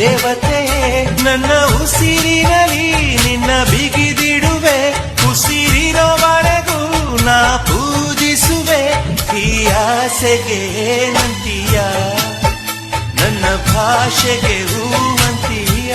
ದೇವತೆ ನನ್ನ ಉಸಿರಿನಲ್ಲಿ ನಿನ್ನ ಬಿಗಿದಿಡುವೆ ಉಸಿರಿರೋವರೆಗೂ ನಾ ಪೂಜಿಸುವೆ ಈ ಆಸೆಗೆ ನಂತೀಯ ನನ್ನ ಭಾಷೆಗೆ ಹೂವಂತೀಯ